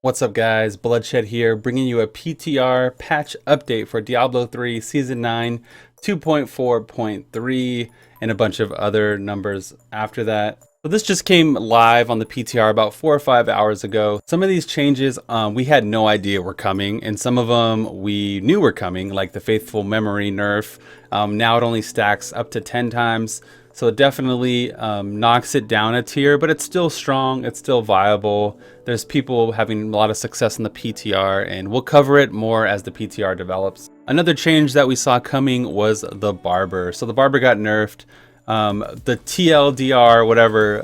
What's up guys, Bloodshed here, bringing you a PTR patch update for Diablo 3 Season 9 2.4.3 and a bunch of other numbers after that. So this just came live on the PTR about 4 or 5 hours ago. Some of these changes we had no idea were coming, and some of them we knew were coming, like the Faithful Memory nerf. Now it only stacks up to 10 times. So it definitely knocks it down a tier, but it's still strong, it's still viable. There's people having a lot of success in the PTR, and we'll cover it more as the PTR develops. Another change that we saw coming was the Barber. So the Barber got nerfed. The TLDR, whatever,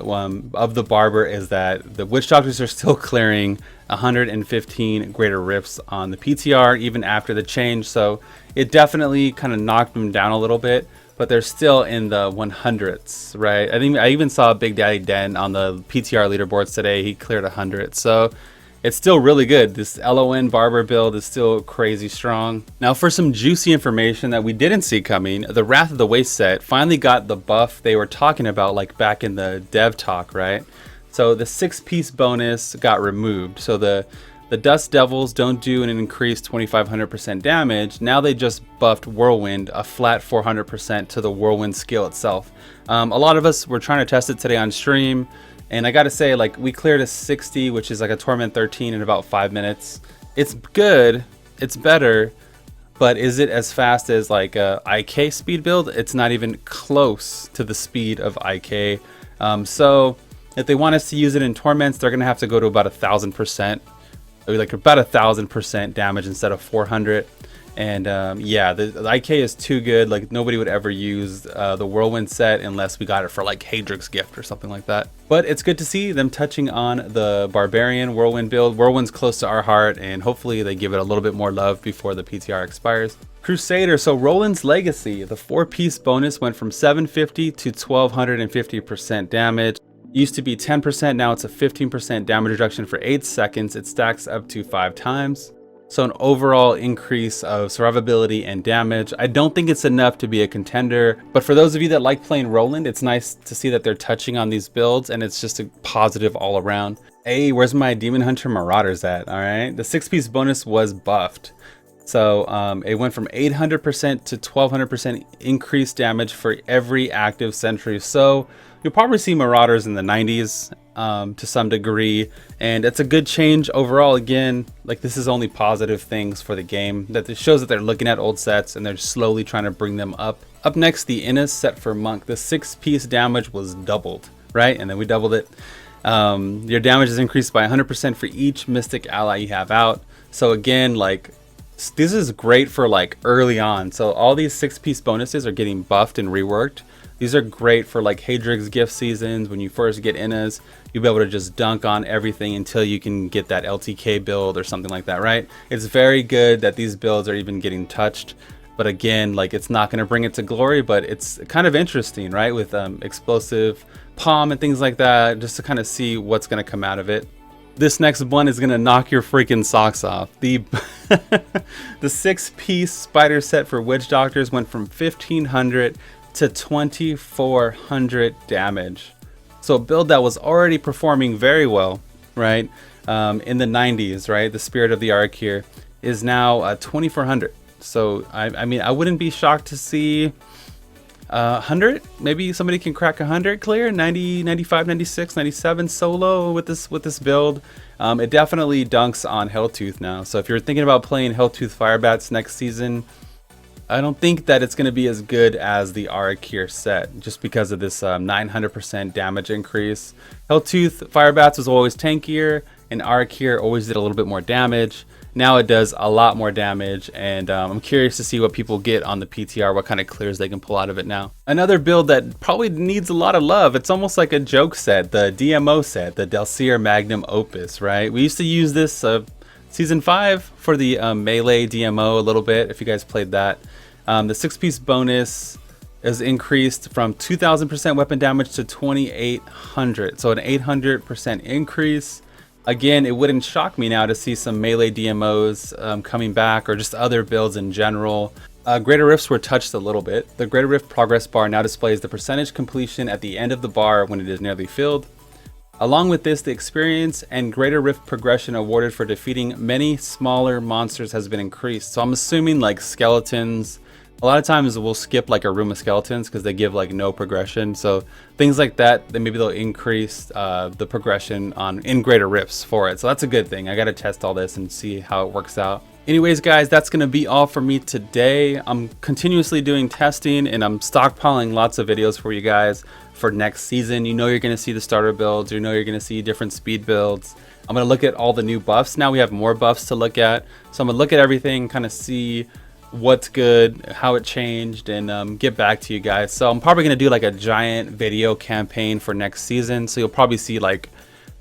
of the Barber is that the Witch Doctors are still clearing 115 greater rifts on the PTR even after the change. So it definitely kind of knocked them down a little bit, but they're still in the 100s, right? I think I even saw Big Daddy Den on the PTR leaderboards today. He cleared 100, so it's still really good. This LON Barber build is still crazy strong. Now for some juicy information that we didn't see coming, the Wrath of the Waste set finally got the buff they were talking about like back in the dev talk, right? So the 6-piece bonus got removed. So the Dust Devils don't do an increased 2500% damage. Now they just buffed Whirlwind a flat 400% to the Whirlwind skill itself. A lot of us were trying to test it today on stream, and I gotta say, like, we cleared a 60, which is like a Torment 13 in about 5 minutes. It's good, it's better, but is it as fast as like a IK speed build? It's not even close to the speed of IK. So if they want us to use it in Torments, they're gonna have to go to about 1000%. Like about 1000% damage instead of 400. And yeah, the IK is too good. Like nobody would ever use the Whirlwind set unless we got it for like Hadric's Gift or something like that. But it's good to see them touching on the Barbarian Whirlwind build. Whirlwind's close to our heart, and hopefully they give it a little bit more love before the PTR expires. Crusader, so Roland's Legacy, the 4-piece bonus went from 750 to 1250% damage. Used to be 10%, now it's a 15% damage reduction for 8 seconds. It stacks up to 5 times. So an overall increase of survivability and damage. I don't think it's enough to be a contender, but for those of you that like playing Roland, it's nice to see that they're touching on these builds, and it's just a positive all around. Hey, where's my Demon Hunter Marauders at? All right, the 6-piece bonus was buffed. So it went from 800% to 1200% increased damage for every active sentry. So you'll probably see Marauders in the 90s to some degree, and it's a good change overall. Again, like, this is only positive things for the game. That it shows that they're looking at old sets and they're slowly trying to bring them up. Up next, the Innis set for Monk. The 6-piece damage was doubled, right? And then we doubled it. Your damage is increased by 100% for each Mystic ally you have out. So again, like, this is great for like early on. So all these 6-piece bonuses are getting buffed and reworked. These are great for like Hadric's Gift seasons. When you first get Innas, you'll be able to just dunk on everything until you can get that LTK build or something like that, right? It's very good that these builds are even getting touched. But again, like, it's not going to bring it to glory, but it's kind of interesting, right? With explosive palm and things like that, just to kind of see what's going to come out of it. This next one is gonna knock your freaking socks off. The 6-piece spider set for Witch Doctors went from 1500 to 2400 damage. So a build that was already performing very well, right? In the 90s, right? The Spirit of the Ark here is now 2400. So I mean, I wouldn't be shocked to see 100. Maybe somebody can crack 100 clear, 90, 95, 96, 97 solo with this build. It definitely dunks on Helltooth now. So if you're thinking about playing Helltooth Firebats next season, I don't think that it's going to be as good as the Arakir set, just because of this 900% damage increase. Helltooth Firebats was always tankier, and Arakir always did a little bit more damage. Now it does a lot more damage, and I'm curious to see what people get on the PTR, what kind of clears they can pull out of it now. Another build that probably needs a lot of love, it's almost like a joke set, the DMO set, the Delcir Magnum Opus, right? We used to use this Season 5 for the melee DMO a little bit, if you guys played that. The 6-piece bonus is increased from 2000% weapon damage to 2800, so an 800% increase. Again, it wouldn't shock me now to see some melee DMOs coming back, or just other builds in general. Greater Rifts were touched a little bit. The Greater Rift progress bar now displays the percentage completion at the end of the bar when it is nearly filled. Along with this, the experience and greater rift progression awarded for defeating many smaller monsters has been increased. So I'm assuming like skeletons. A lot of times we'll skip like a room of skeletons because they give like no progression. So things like that, then maybe they'll increase the progression in greater rifts for it. So that's a good thing. I got to test all this and see how it works out. Anyways, guys, that's going to be all for me today. I'm continuously doing testing and I'm stockpiling lots of videos for you guys for next season. You know you're going to see the starter builds. You know you're going to see different speed builds. I'm going to look at all the new buffs. Now we have more buffs to look at. So I'm going to look at everything, kind of see what's good, how it changed, and get back to you guys. So I'm probably going to do like a giant video campaign for next season. So you'll probably see like,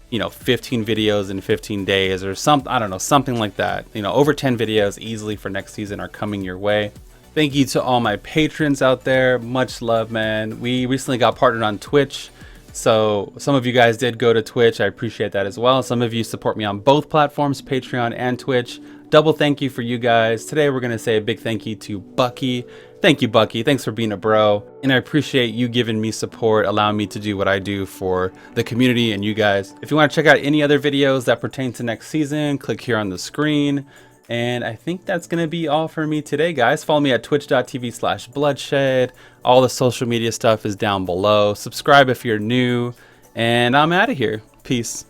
you know, 15 videos in 15 days or something. I don't know, something like that. You know, over 10 videos easily for next season are coming your way. Thank you to all my patrons out there. Much love, man. We recently got partnered on Twitch. So some of you guys did go to Twitch. I appreciate that as well. Some of you support me on both platforms, Patreon and Twitch. Double thank you for you guys. Today we're going to say a big thank you to Bucky. Thank you, Bucky. Thanks for being a bro. And I appreciate you giving me support, allowing me to do what I do for the community and you guys. If you want to check out any other videos that pertain to next season, click here on the screen. And I think that's going to be all for me today, guys. Follow me at twitch.tv/bloodshed. All the social media stuff is down below. Subscribe if you're new. And I'm out of here. Peace.